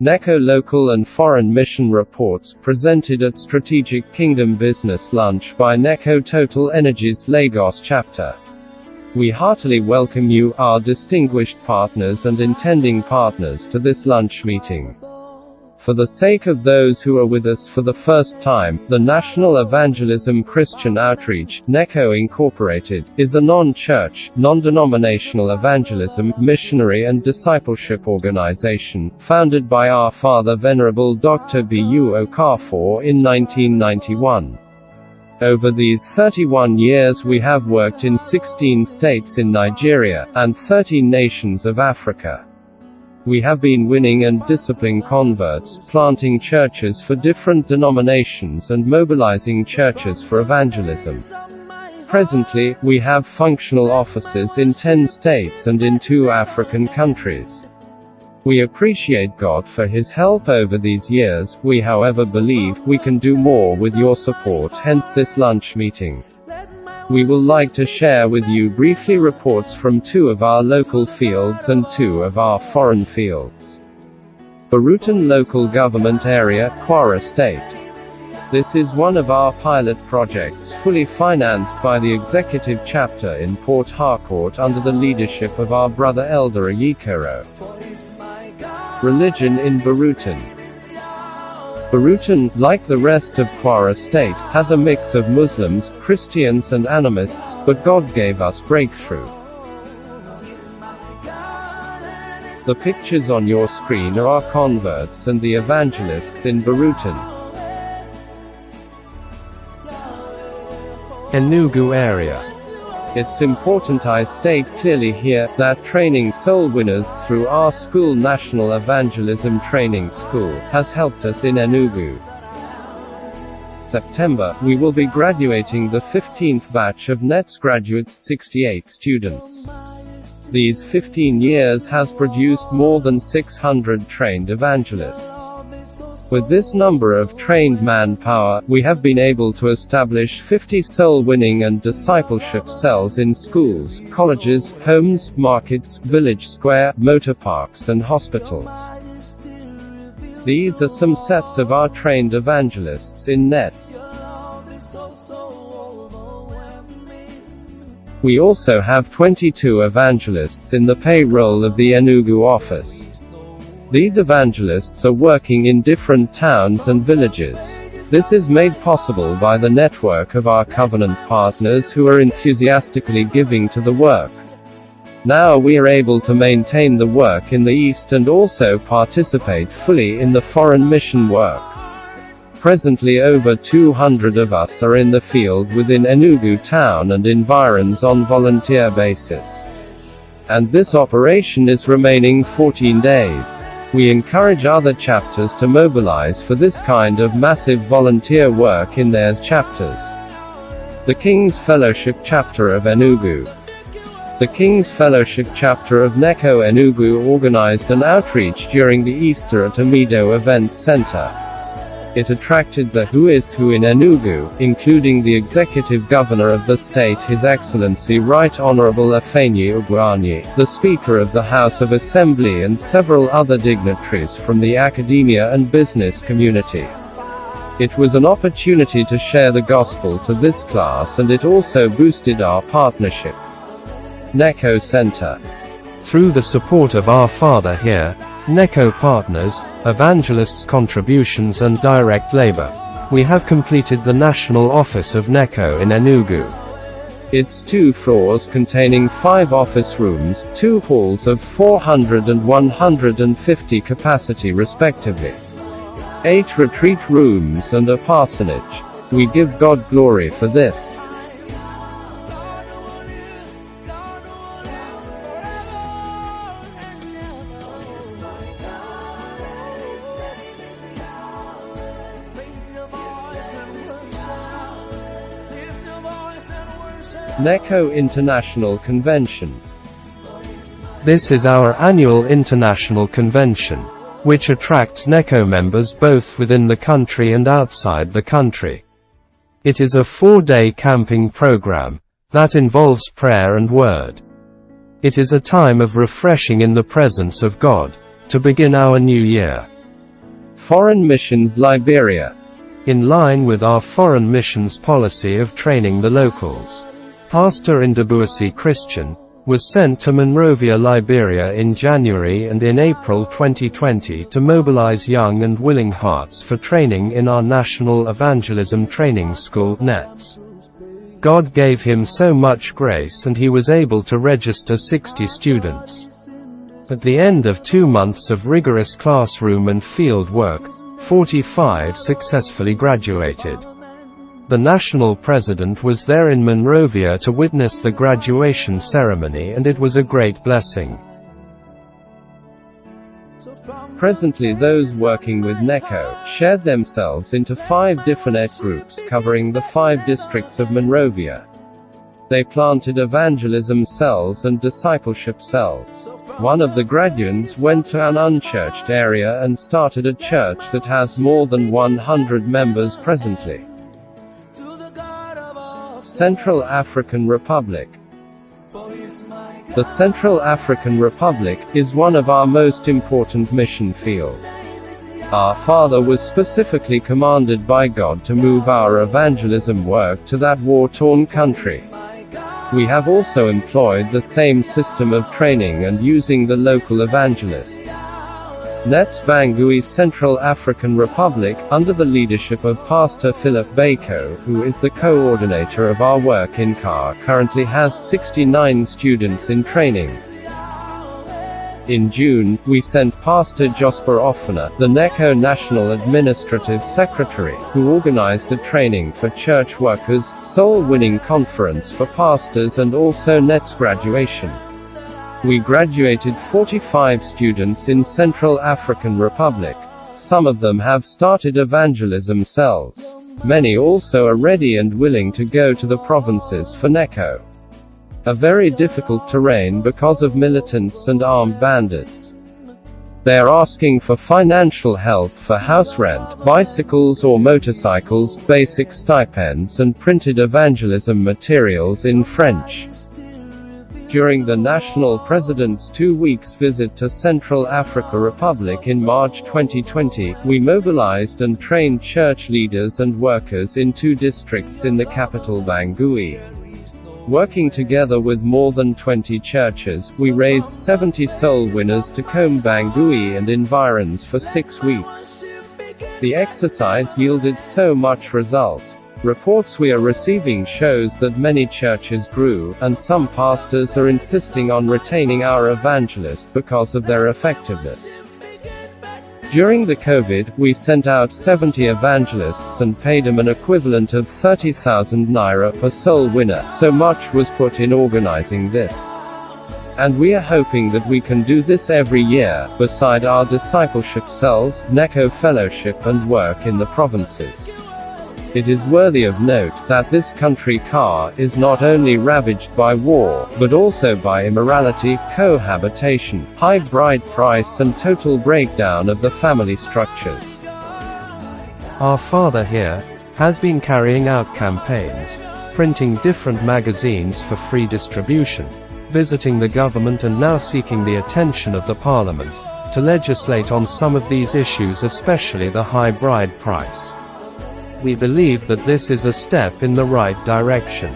Neco local and foreign mission reports, presented at Strategic Kingdom Business Lunch by Neco Total Energies Lagos chapter. We heartily welcome you, our distinguished partners and intending partners, to this lunch meeting. For the sake of those who are with us for the first time, the National Evangelism Christian Outreach, Neco Incorporated, is a non-church, non-denominational evangelism, missionary and discipleship organization, founded by our Father Venerable Dr. B.U. Okafor in 1991. Over these 31 years we have worked in 16 states in Nigeria, and 13 nations of Africa. We have been winning and discipling converts, planting churches for different denominations and mobilizing churches for evangelism. Presently, we have functional offices in 10 states and in 2 African countries. We appreciate God for His help over these years. We, however, believe we can do more with your support, hence this lunch meeting. We will like to share with you briefly reports from 2 of our local fields and 2 of our foreign fields. Barutan Local Government Area, Kwara State. This is one of our pilot projects fully financed by the Executive Chapter in Port Harcourt under the leadership of our brother Elder Ayikoro. Religion in Barutan. Barutan, like the rest of Kwara State, has a mix of Muslims, Christians and animists, but God gave us breakthrough. The pictures on your screen are our converts and the evangelists in Barutan. Enugu area. It's important I state clearly here, that training soul winners through our school National Evangelism Training School, has helped us in Enugu. September, we will be graduating the 15th batch of NETS graduates, 68 students. These 15 years has produced more than 600 trained evangelists. With this number of trained manpower, we have been able to establish 50 soul-winning and discipleship cells in schools, colleges, homes, markets, village square, motor parks and hospitals. These are some sets of our trained evangelists in NETS. We also have 22 evangelists in the payroll of the Enugu office. These evangelists are working in different towns and villages. This is made possible by the network of our covenant partners who are enthusiastically giving to the work. Now we are able to maintain the work in the East and also participate fully in the foreign mission work. Presently over 200 of us are in the field within Enugu town and environs on volunteer basis. And this operation is remaining 14 days. We encourage other chapters to mobilize for this kind of massive volunteer work in their chapters. The King's Fellowship Chapter of Enugu. The King's Fellowship Chapter of Neco Enugu organized an outreach during the Easter at Amido Event Center. It attracted the who is who in Enugu, including the Executive Governor of the state His Excellency Right Honorable Afenyi Ugwuanyi, the Speaker of the House of Assembly and several other dignitaries from the academia and business community. It was an opportunity to share the gospel to this class and it also boosted our partnership. Neco Center. Through the support of our Father here, Neco partners, evangelists' contributions and direct labor, we have completed the national office of Neco in Enugu. It's 2 floors containing 5 office rooms, 2 halls of 400 and 150 capacity respectively, 8 retreat rooms and a parsonage. We give God glory for this. Neco International Convention. This is our annual international convention, which attracts Neco members both within the country and outside the country. It is a 4-day camping program that involves prayer and word. It is a time of refreshing in the presence of God, to begin our new year. Foreign Missions Liberia. In line with our foreign missions policy of training the locals, Pastor Ndabuasi Christian was sent to Monrovia, Liberia in January and in April 2020 to mobilize young and willing hearts for training in our National Evangelism Training School, NETS. God gave him so much grace and he was able to register 60 students. At the end of 2 months of rigorous classroom and field work, 45 successfully graduated. The national president was there in Monrovia to witness the graduation ceremony, and it was a great blessing. Presently those working with Neco shared themselves into 5 different ed groups covering the 5 districts of Monrovia. They planted evangelism cells and discipleship cells. One of the graduates went to an unchurched area and started a church that has more than 100 members presently. Central African Republic. The Central African Republic is one of our most important mission fields. Our father was specifically commanded by God to move our evangelism work to that war-torn country. We have also employed the same system of training and using the local evangelists. NETS Bangui, Central African Republic, under the leadership of Pastor Philip Bako, who is the coordinator of our work in CAR, currently has 69 students in training. In June, we sent Pastor Josper Offener, the Neco National Administrative Secretary, who organized a training for church workers, soul-winning conference for pastors and also NETS graduation. We graduated 45 students in Central African Republic. Some of them have started evangelism cells. Many also are ready and willing to go to the provinces for Neco. A very difficult terrain because of militants and armed bandits. They are asking for financial help for house rent, bicycles or motorcycles, basic stipends and printed evangelism materials in French. During the national president's 2 weeks visit to Central Africa Republic in March 2020, we mobilized and trained church leaders and workers in 2 districts in the capital Bangui. Working together with more than 20 churches, we raised 70 soul winners to comb Bangui and environs for 6 weeks. The exercise yielded so much result. Reports we are receiving shows that many churches grew, and some pastors are insisting on retaining our evangelists because of their effectiveness. During the COVID, we sent out 70 evangelists and paid them an equivalent of 30,000 naira per soul winner, so much was put in organizing this. And we are hoping that we can do this every year, beside our discipleship cells, Neco fellowship and work in the provinces. It is worthy of note that this country CAR is not only ravaged by war, but also by immorality, cohabitation, high bride price and total breakdown of the family structures. Our father here has been carrying out campaigns, printing different magazines for free distribution, visiting the government and now seeking the attention of the parliament to legislate on some of these issues, especially the high bride price. We believe that this is a step in the right direction.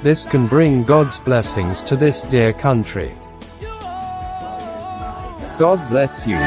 This can bring God's blessings to this dear country. God bless you.